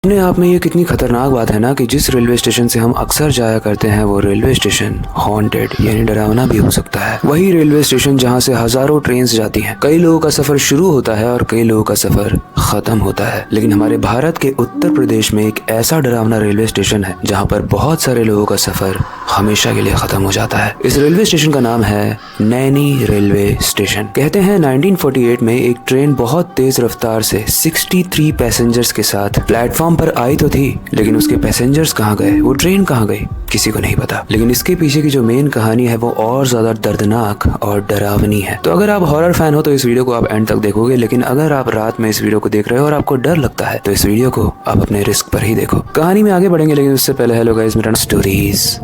अपने आप में ये कितनी खतरनाक बात है ना कि जिस रेलवे स्टेशन से हम अक्सर जाया करते हैं वो रेलवे स्टेशन हॉन्टेड यानी डरावना भी हो सकता है। वही रेलवे स्टेशन जहाँ से हजारों ट्रेन जाती हैं। कई लोगों का सफर शुरू होता है और कई लोगों का सफर खत्म होता है। लेकिन हमारे भारत के उत्तर प्रदेश में एक ऐसा डरावना रेलवे स्टेशन है जहाँ पर बहुत सारे लोगों का सफर हमेशा के लिए खत्म हो जाता है। इस रेलवे स्टेशन का नाम है नैनी रेलवे स्टेशन। कहते हैं 1948 में एक ट्रेन बहुत तेज रफ्तार से 63 पैसेंजर्स के साथ प्लेटफॉर्म पर आई तो थी, लेकिन उसके पैसेंजर्स कहाँ गए, वो ट्रेन कहाँ गई, किसी को नहीं पता। लेकिन इसके पीछे की जो मेन कहानी है वो और ज्यादा दर्दनाक और डरावनी है। तो अगर आप हॉरर फैन हो तो इस वीडियो को आप एंड तक देखोगे, लेकिन अगर आप रात में इस वीडियो को देख रहे हो और आपको डर लगता है तो इस वीडियो को आप अपने रिस्क पर ही देखो। कहानी में आगे बढ़ेंगे, लेकिन उससे पहले हेलो गाइस, मेरा स्टोरीज।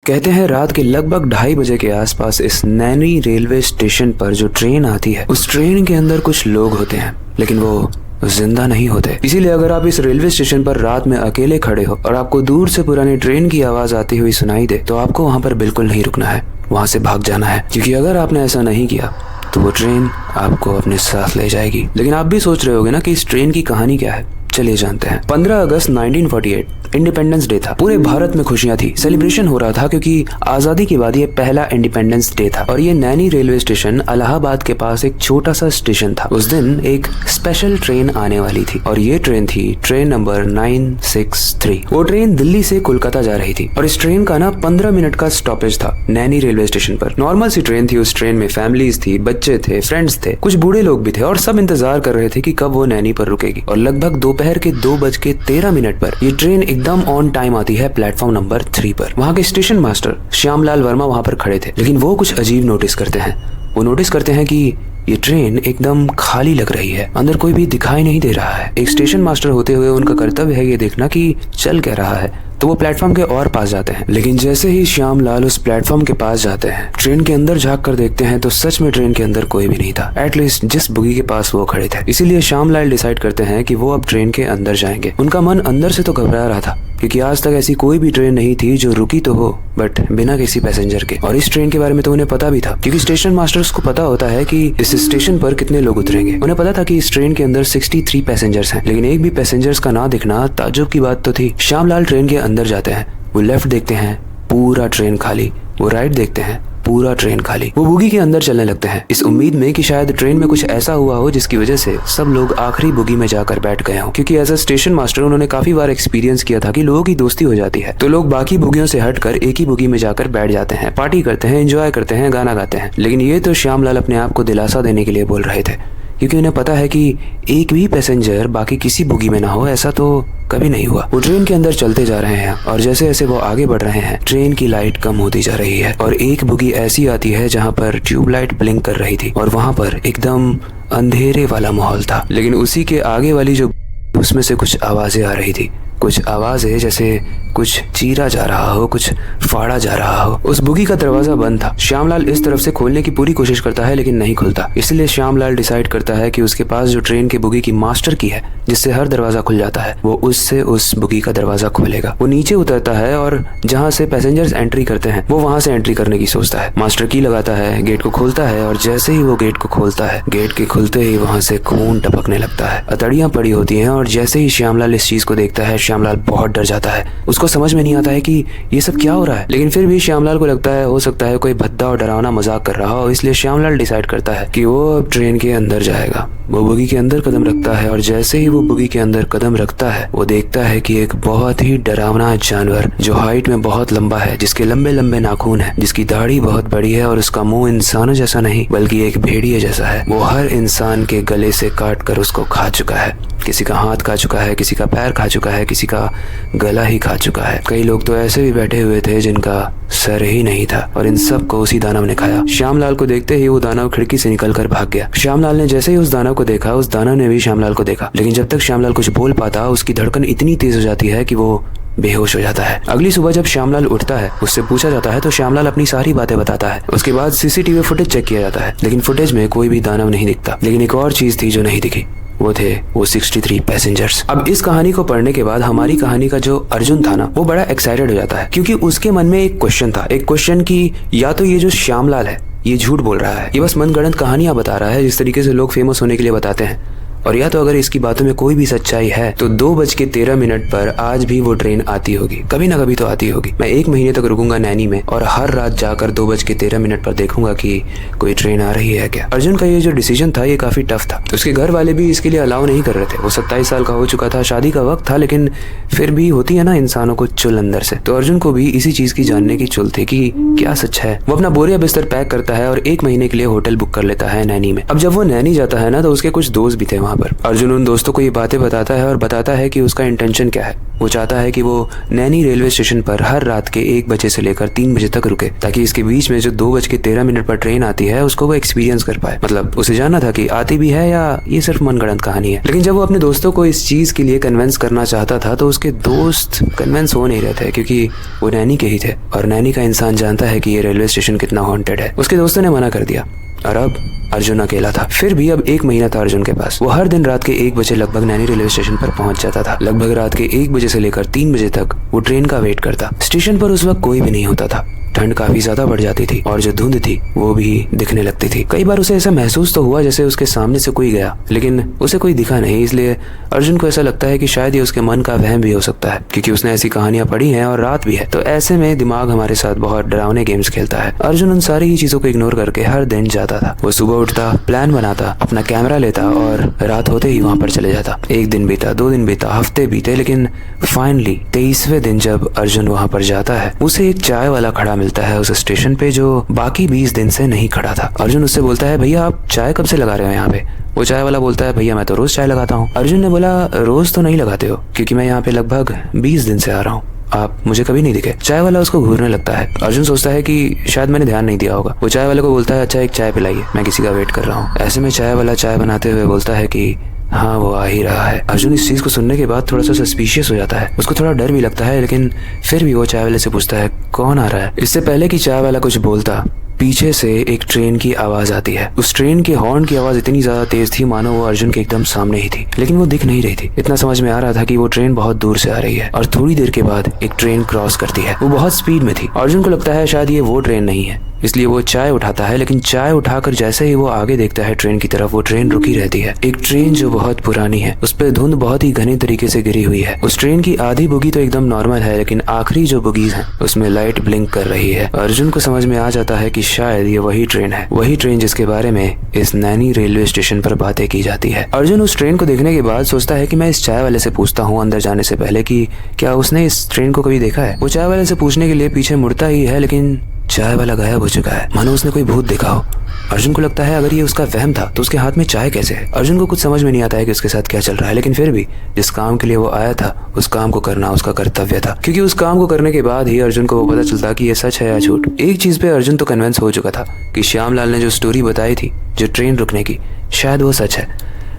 कहते हैं रात के लगभग 2:30 बजे के आसपास इस नैनी रेलवे स्टेशन पर जो ट्रेन आती है उस ट्रेन के अंदर कुछ लोग होते हैं, लेकिन वो जिंदा नहीं होते। इसीलिए अगर आप इस रेलवे स्टेशन पर रात में अकेले खड़े हो और आपको दूर से पुरानी ट्रेन की आवाज आती हुई सुनाई दे तो आपको वहाँ पर बिल्कुल नहीं रुकना है, वहाँ से भाग जाना है। क्योंकि अगर आपने ऐसा नहीं किया तो वो ट्रेन आपको अपने साथ ले जाएगी। लेकिन आप भी सोच रहे होगे ना कि इस ट्रेन की कहानी क्या है। चलिए जानते हैं। 15 अगस्त 1948 इंडिपेंडेंस डे था। पूरे भारत में खुशियां थी, सेलिब्रेशन हो रहा था क्योंकि आजादी के बाद ये पहला इंडिपेंडेंस डे था। और ये नैनी रेलवे स्टेशन इलाहाबाद के पास एक छोटा सा स्टेशन था। उस दिन एक स्पेशल ट्रेन आने वाली थी और ये ट्रेन थी ट्रेन नंबर 963। वो ट्रेन दिल्ली से कोलकाता जा रही थी और इस ट्रेन का ना 15 मिनट का स्टॉपेज था नैनी रेलवे स्टेशन पर। नॉर्मल सी ट्रेन थी। उस ट्रेन में फैमिलीज थी, बच्चे थे, फ्रेंड्स थे, कुछ बूढ़े लोग भी थे और सब इंतजार कर रहे थे कि कब वो नैनी पर रुकेगी। और लगभग दोपहर के 2:13 पर ये ट्रेन एकदम ऑन टाइम आती है प्लेटफॉर्म नंबर 3 पर। वहाँ के स्टेशन मास्टर श्यामलाल वर्मा वहाँ पर खड़े थे, लेकिन वो कुछ अजीब नोटिस करते हैं। वो नोटिस करते हैं कि ये ट्रेन एकदम खाली लग रही है, अंदर कोई भी दिखाई नहीं दे रहा है। एक स्टेशन मास्टर होते हुए उनका कर्तव्य है ये देखना कि चल क्या रहा है। तो वो प्लेटफॉर्म के और पास जाते हैं, लेकिन जैसे ही श्यामलाल उस प्लेटफॉर्म के पास जाते हैं, ट्रेन के अंदर झांक कर देखते हैं तो सच में ट्रेन के अंदर कोई भी नहीं था, एटलीस्ट जिस बुगी के पास वो खड़े थे। इसीलिए श्यामलाल डिसाइड करते हैं कि वो अब ट्रेन के अंदर जाएंगे। उनका मन अंदर से तो घबरा रहा था क्योंकि आज तक ऐसी कोई भी ट्रेन नहीं थी जो रुकी तो हो बट बिना किसी पैसेंजर के। और इस ट्रेन के बारे में तो उन्हें पता भी था क्योंकि स्टेशन मास्टर्स को पता होता है कि इस स्टेशन पर कितने लोग उतरेंगे। उन्हें पता था कि इस ट्रेन के अंदर 63 पैसेंजर्स हैं, लेकिन एक भी पैसेंजर्स का ना दिखना ताज्जुब की बात तो थी। श्यामलाल ट्रेन के अंदर जाते हैं, वो लेफ्ट देखते हैं, पूरा ट्रेन खाली। वो राइट देखते हैं, पूरा ट्रेन खाली। वो बुगी के अंदर चलने लगते हैं इस उम्मीद में कि शायद ट्रेन में कुछ ऐसा हुआ हो जिसकी वजह से सब लोग आखिरी बुगी में जाकर बैठ गए हों। क्योंकि एज अ स्टेशन मास्टर उन्होंने काफी बार एक्सपीरियंस किया था कि लोगों की दोस्ती हो जाती है तो लोग बाकी बुगियों से हटकर एक ही बुगी में जाकर बैठ जाते हैं, पार्टी करते हैं, एंजॉय करते हैं, गाना गाते हैं। लेकिन ये तो श्यामलाल अपने आप को दिलासा देने के लिए बोल रहे थे क्योंकि उन्हें पता है कि एक भी पैसेंजर बाकी किसी बुगी में ना हो, ऐसा तो कभी नहीं हुआ। वो ट्रेन के अंदर चलते जा रहे हैं और जैसे जैसे वो आगे बढ़ रहे हैं ट्रेन की लाइट कम होती जा रही है और एक बुगी ऐसी आती है जहाँ पर ट्यूबलाइट ब्लिंक कर रही थी और वहाँ पर एकदम अंधेरे वाला माहौल था। लेकिन उसी के आगे वाली जो उसमें से कुछ आवाजें आ रही थी, कुछ आवाजें जैसे कुछ चीरा जा रहा हो, कुछ फाड़ा जा रहा हो। उस बुगी का दरवाजा बंद था। श्यामलाल इस तरफ से खोलने की पूरी कोशिश करता है लेकिन नहीं खुलता। इसलिए श्यामलाल डिसाइड करता है कि उसके पास जो ट्रेन के बुगी की मास्टर की है जिससे हर दरवाजा खुल जाता है, वो उससे उस बुगी का दरवाजा खोलेगा। वो नीचे उतरता है और जहाँ से पैसेंजर्स एंट्री करते हैं वो वहाँ से एंट्री करने की सोचता है। मास्टर की लगाता है, गेट को खोलता है और जैसे ही वो गेट को खोलता है, गेट के खुलते ही वहाँ से खून टपकने लगता है, अतड़ियां पड़ी होती हैं। और जैसे ही श्यामलाल इस चीज को देखता है श्यामलाल बहुत डर जाता है। उसको समझ में नहीं आता है कि ये सब क्या हो रहा है, लेकिन फिर भी श्यामलाल को लगता है हो सकता है कोई भद्दा और डरावना मजाक कर रहा हो। इसलिए श्यामलाल डिसाइड करता है कि वो अब ट्रेन के अंदर जाएगा। वो बुगी के अंदर कदम रखता है और जैसे ही वो बुगी के अंदर कदम रखता है वो देखता है कि एक बहुत ही डरावना जानवर जो हाइट में बहुत लंबा है, जिसके लंबे लंबे नाखून है, जिसकी दाढ़ी बहुत बड़ी है और उसका मुंह इंसानों जैसा नहीं बल्कि एक भेड़िए जैसा है, वो हर इंसान के गले से काट कर उसको खा चुका है। किसी का हाथ खा चुका है, किसी का पैर खा चुका है, किसी का गला ही खा चुका है। कई लोग तो ऐसे भी बैठे हुए थे जिनका सर ही नहीं था और इन सब को उसी दानव ने खाया। श्यामलाल को देखते ही वो दानव खिड़की से निकलकर भाग गया। श्यामलाल ने जैसे ही उस दानव को देखा उस दानव ने भी श्यामलाल को देखा, लेकिन जब तक श्यामलाल कुछ बोल पाता उसकी धड़कन इतनी तेज हो जाती है कि वो बेहोश हो जाता है। अगली सुबह जब श्यामलाल उठता है, उससे पूछा जाता है तो श्यामलाल अपनी सारी बातें बताता है। उसके बाद सीसीटीवी फुटेज चेक किया जाता है, लेकिन फुटेज में कोई भी दानव नहीं दिखता। लेकिन एक और चीज थी जो नहीं दिखी, वो थे वो 63 पैसेंजर्स। अब इस कहानी को पढ़ने के बाद हमारी कहानी का जो अर्जुन था ना वो बड़ा एक्साइटेड हो जाता है क्योंकि उसके मन में एक क्वेश्चन था, एक क्वेश्चन कि या तो ये जो श्यामलाल है ये झूठ बोल रहा है, ये बस मनगढ़ंत कहानियां बता रहा है जिस तरीके से लोग फेमस होने के लिए बताते हैं, और या तो अगर इसकी बातों में कोई भी सच्चाई है तो 2:13 पर आज भी वो ट्रेन आती होगी, कभी ना कभी तो आती होगी। मैं 1 महीने तक रुकूंगा नैनी में और हर रात जाकर 2:13 पर देखूंगा कि कोई ट्रेन आ रही है क्या। अर्जुन का ये जो डिसीजन था ये काफी टफ था। उसके घर वाले भी इसके लिए अलाउ नहीं कर रहे थे। वो 27 साल का हो चुका था, शादी का वक्त था, लेकिन फिर भी होती है ना इंसानों को चुल अंदर से। तो अर्जुन को भी इसी चीज की जानने की चुल थी कि क्या सच है। वो अपना बोरिया बिस्तर पैक करता है और 1 महीने के लिए होटल बुक कर लेता है नैनी में। अब जब वो नैनी जाता है ना तो उसके कुछ दोस्त भी थे वहाँ पर। अर्जुन उन दोस्तों को ये बातें बताता है और बताता है कि उसका इंटेंशन क्या है। वो चाहता है कि वो नैनी रेलवे स्टेशन पर हर रात के 1 बजे से लेकर 3 बजे तक रुके, ताकि इसके बीच में जो 2:13 पर ट्रेन आती है उसको वो एक्सपीरियंस कर पाए। मतलब उसे जानना था कि आती भी है या ये सिर्फ मनगढ़ंत कहानी है। लेकिन जब वो अपने दोस्तों को इस चीज के लिए कन्विंस करना चाहता था तो उसके दोस्त कन्विंस हो नहीं रहे थे, क्योंकि वो नैनी के ही थे और नैनी का इंसान जानता है कि ये रेलवे स्टेशन कितना हॉन्टेड है। उसके दोस्तों ने मना कर दिया और अब अर्जुन अकेला था। फिर भी अब 1 महीना था अर्जुन के पास। वो हर दिन रात के 1 बजे लगभग नैनी रेलवे स्टेशन पर पहुंच जाता था। लगभग रात के 1 बजे से लेकर 3 बजे तक वो ट्रेन का वेट करता। स्टेशन पर उस वक्त कोई भी नहीं होता था। ठंड काफी ज्यादा बढ़ जाती थी और जो धुंध थी वो भी दिखने लगती थी। कई बार उसे ऐसा महसूस तो हुआ जैसे उसके सामने से कोई गया, लेकिन उसे कोई दिखा नहीं। इसलिए अर्जुन को ऐसा लगता है कि शायद ये उसके मन का वहम भी हो सकता है, क्योंकि उसने ऐसी कहानियां पढ़ी हैं और रात भी है। तो ऐसे में दिमाग हमारे साथ बहुत डरावने गेम्स खेलता है। अर्जुन उन सारी ही चीजों को इग्नोर करके हर दिन जाता था। वो सुबह उठता, प्लान बनाता, अपना कैमरा लेता और रात होते ही वहां पर चले जाता। 1 दिन बीता, 2 दिन बीता, हफ्ते बीते, लेकिन फाइनली 23वें दिन जब अर्जुन वहां पर जाता है उसे एक चाय वाला खड़ा मिलता है उस स्टेशन पे, जो बाकी 20 दिन से नहीं खड़ा था। अर्जुन उससे बोलता है, भैया आप चाय कब से लगा रहे हो यहाँ पे? वो चाय वाला बोलता है, भैया मैं तो रोज चाय लगाता हूँ। अर्जुन ने बोला, रोज तो नहीं लगाते हो, क्योंकि मैं यहाँ पे लगभग 20 दिन से आ रहा हूँ, आप मुझे कभी नहीं दिखे। चाय वाला उसको घूरने लगता है। अर्जुन सोचता है कि शायद मैंने ध्यान नहीं दिया होगा। वो चाय वाले को बोलता है, अच्छा एक चाय पिलाइए, मैं किसी का वेट कर रहा हूँ। ऐसे में चाय वाला चाय बनाते हुए बोलता है कि हाँ वो आ ही रहा है। अर्जुन इस चीज को सुनने के बाद थोड़ा सा सस्पिशियस हो जाता है। उसको थोड़ा डर भी लगता है, लेकिन फिर भी वो चाय वाले से पूछता है, कौन आ रहा है? इससे पहले कि चाय वाला कुछ बोलता, पीछे से एक ट्रेन की आवाज आती है। उस ट्रेन के हॉर्न की आवाज इतनी ज्यादा तेज थी मानो वो अर्जुन के एकदम सामने ही थी, लेकिन वो दिख नहीं रही थी। इतना समझ में आ रहा था कि वो ट्रेन बहुत दूर से आ रही है और थोड़ी देर के बाद एक ट्रेन क्रॉस करती है। वो बहुत स्पीड में थी। अर्जुन को लगता है शायद ये वो ट्रेन नहीं है, इसलिए वो चाय उठाता है। लेकिन चाय उठाकर जैसे ही वो आगे देखता है ट्रेन की तरफ, वो ट्रेन रुकी रहती है। एक ट्रेन जो बहुत पुरानी है, उस पर धुंध बहुत ही घने तरीके से गिरी हुई है। उस ट्रेन की आधी बोगी तो एकदम नॉर्मल है, लेकिन आखिरी जो बोगीज हैं उसमें लाइट ब्लिंक कर रही है। अर्जुन को समझ में आ जाता है कि शायद ये वही ट्रेन है, वही ट्रेन जिसके बारे में इस नैनी रेलवे स्टेशन पर बातें की जाती है। अर्जुन उस ट्रेन को देखने के बाद सोचता है कि मैं इस चाय वाले से पूछता हूँ अंदर जाने से पहले कि क्या उसने इस ट्रेन को कभी देखा है। वो चाय वाले से पूछने के लिए पीछे मुड़ता ही है, लेकिन चाय वाला गायब हो चुका है, मानो उसने कोई भूत देखा हो। अर्जुन को लगता है अगर ये उसका वहम था तो उसके हाथ में चाय कैसे है। अर्जुन को कुछ समझ में नहीं आता है कि उसके साथ क्या चल रहा है, लेकिन फिर भी जिस काम के लिए वो आया था उस काम को करना उसका कर्तव्य था, क्योंकि उस काम को करने के बाद ही अर्जुन को वो पता चलता कि ये सच है या झूठ। एक चीज पे अर्जुन तो कन्विंस हो चुका था कि श्यामलाल ने जो स्टोरी बताई थी, जो ट्रेन रुकने की, शायद वो सच है।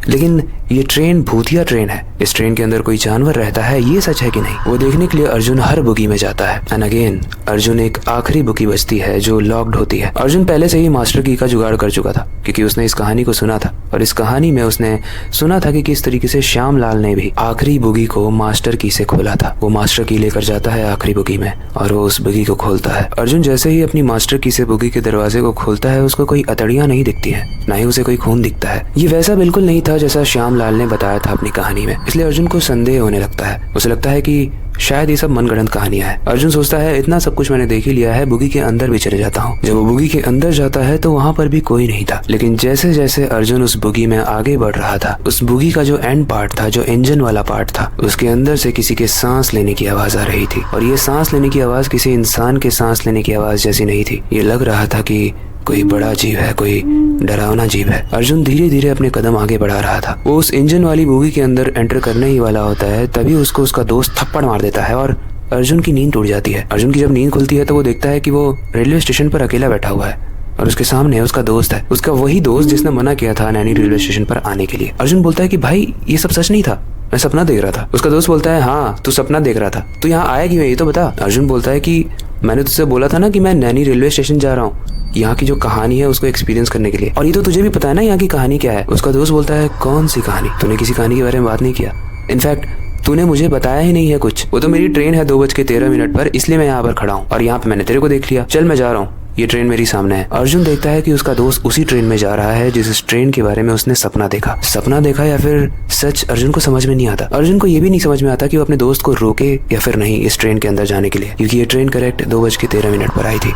लेकिन ये ट्रेन भूतिया ट्रेन है। इस ट्रेन के अंदर कोई जानवर रहता है, ये सच है कि नहीं, वो देखने के लिए अर्जुन हर बुगी में जाता है। एंड अगेन अर्जुन एक आखिरी बुगी बचती है जो लॉक्ड होती है। अर्जुन पहले से ही मास्टर की का जुगाड़ कर चुका था, क्योंकि उसने इस कहानी को सुना था और इस कहानी में उसने सुना था कि किस तरीके से श्यामलाल ने भी आखिरी बुगी को मास्टर की से खोला था। वो मास्टर की लेकर जाता है आखिरी बुगी में और वो उस बुगी को खोलता है। अर्जुन जैसे ही अपनी मास्टर की से बुगी के दरवाजे को खोलता है, उसको कोई अतड़ियां नहीं दिखती है, ना ही उसे कोई खून दिखता है। ये वैसा बिल्कुल नहीं था जैसा श्यामलाल ने बताया था अपनी कहानी में। इसलिए अर्जुन को संदेह होने लगता है। उसे लगता है कि शायद ये सब मनगढ़ंत कहानियां हैं। अर्जुन सोचता है इतना सब कुछ मैंने देख ही लिया है, बुगी के अंदर भी चले जाता हूँ। जब वो बुगी के अंदर जाता है तो वहाँ पर भी कोई नहीं था। लेकिन जैसे जैसे अर्जुन उस बुगी में आगे बढ़ रहा था, उस बुगी का जो एंड पार्ट था, जो इंजन वाला पार्ट था, उसके अंदर से किसी के सांस लेने की आवाज आ रही थी। और ये सांस लेने की आवाज किसी इंसान के सांस लेने की आवाज जैसी नहीं थी। ये लग रहा था कि कोई बड़ा जीव है, कोई डरावना जीव है। अर्जुन धीरे धीरे अपने कदम आगे बढ़ा रहा था। वो उस इंजन वाली बोगी के अंदर एंटर करने ही वाला होता है, तभी उसको उसका दोस्त थप्पड़ मार देता है और अर्जुन की नींद टूट जाती है। अर्जुन की जब नींद खुलती है तो वो देखता है कि वो रेलवे स्टेशन पर अकेला बैठा हुआ है और उसके सामने उसका दोस्त है, उसका वही दोस्त जिसने मना किया था नैनी रेलवे स्टेशन पर आने के लिए। अर्जुन बोलता है कि भाई ये सब सच नहीं था, मैं सपना देख रहा था। उसका दोस्त बोलता है, हाँ तू सपना देख रहा था, तू यहाँ आया क्यों है ये तो बता। अर्जुन बोलता है कि मैंने तुझसे बोला था ना कि मैं नैनी रेलवे स्टेशन जा रहा हूँ यहाँ की जो कहानी है उसको एक्सपीरियंस करने के लिए, और ये तो तुझे भी पता है ना यहाँ की कहानी क्या है। उसका दोस्त बोलता है, कौन सी कहानी? तूने किसी कहानी के बारे में बात नहीं किया, इनफैक्ट तूने मुझे बताया ही नहीं है कुछ। वो तो मेरी ट्रेन है 2:13 पर, इसलिए मैं यहाँ पर खड़ा हूँ और यहाँ पे मैंने तेरे को देख लिया। चल मैं जा रहा हूँ, ये ट्रेन मेरी सामने है। अर्जुन देखता है कि उसका दोस्त उसी ट्रेन में जा रहा है जिस ट्रेन के बारे में उसने सपना देखा या फिर सच, अर्जुन को समझ में नहीं आता। अर्जुन को ये भी नहीं समझ में आता कि वो अपने दोस्त को रोके या फिर नहीं इस ट्रेन के अंदर जाने के लिए, क्योंकि ये ट्रेन करेक्ट 2:13 पर आई थी।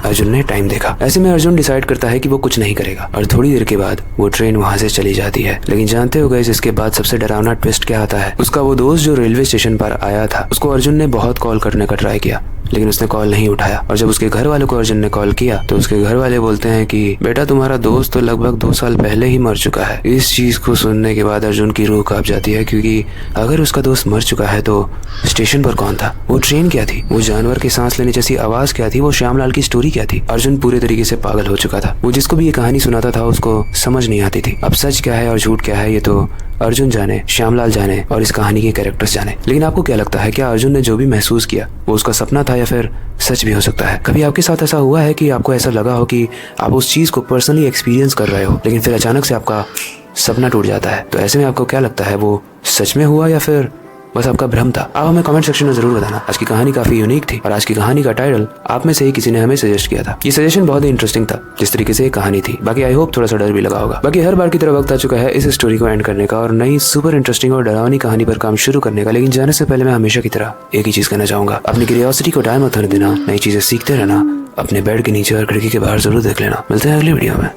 अर्जुन ने टाइम देखा। ऐसे में अर्जुन डिसाइड करता है कि वो कुछ नहीं करेगा और थोड़ी देर के बाद वो ट्रेन वहां से चली जाती है। लेकिन जानते हो गाइस, इसके बाद सबसे डरावना ट्विस्ट क्या आता है? उसका वो दोस्त जो रेलवे स्टेशन पर आया था, उसको अर्जुन ने बहुत कॉल करने का ट्राई किया, लेकिन उसने कॉल नहीं उठाया। और जब उसके घर वालों को अर्जुन ने कॉल किया तो उसके घर वाले बोलते हैं कि बेटा, तुम्हारा दोस्त तो लगभग 2 साल पहले ही मर चुका है। इस चीज को सुनने के बाद अर्जुन की रूह कांप जाती है, क्योंकि अगर उसका दोस्त मर चुका है तो स्टेशन पर कौन था? वो ट्रेन क्या थी? वो जानवर की सांस लेने जैसी आवाज क्या थी? वो श्यामलाल की स्टोरी क्या थी? अर्जुन पूरे तरीके से पागल हो चुका था। वो जिसको भी ये कहानी सुनाता था उसको समझ नहीं आती थी। अब सच क्या है और झूठ क्या है ये तो अर्जुन जाने, श्यामलाल जाने और इस कहानी के कैरेक्टर्स जाने। लेकिन आपको क्या लगता है, क्या अर्जुन ने जो भी महसूस किया वो उसका सपना था या फिर सच भी हो सकता है? कभी आपके साथ ऐसा हुआ है कि आपको ऐसा लगा हो कि आप उस चीज को पर्सनली एक्सपीरियंस कर रहे हो, लेकिन फिर अचानक से आपका सपना टूट जाता है? तो ऐसे में आपको क्या लगता है, वो सच में हुआ या फिर बस आपका भ्रम था? आप हमें कमेंट सेक्शन में जरूर बताना। आज की कहानी काफी यूनिक थी और आज की कहानी का टाइटल आप में से ही किसी ने हमें सजेस्ट किया था। ये सजेशन बहुत ही इंटरेस्टिंग था जिस तरीके से ये कहानी थी। बाकी आई होप थोड़ा सा डर भी लगा होगा। बाकी हर बार की तरह वक्त आ चुका है इस स्टोरी को एंड करने का और नई सुपर इंटरेस्टिंग और डरावनी कहानी पर काम शुरू करने का। लेकिन जाने से पहले मैं हमेशा की तरह एक ही चीज कहना चाहूंगा, अपनी क्यूरियोसिटी को डाय मत होने देना, नई चीजें सीखते रहना, अपने बेड के नीचे और खिड़की के बाहर जरूर देख लेना। मिलते हैं अगली वीडियो में।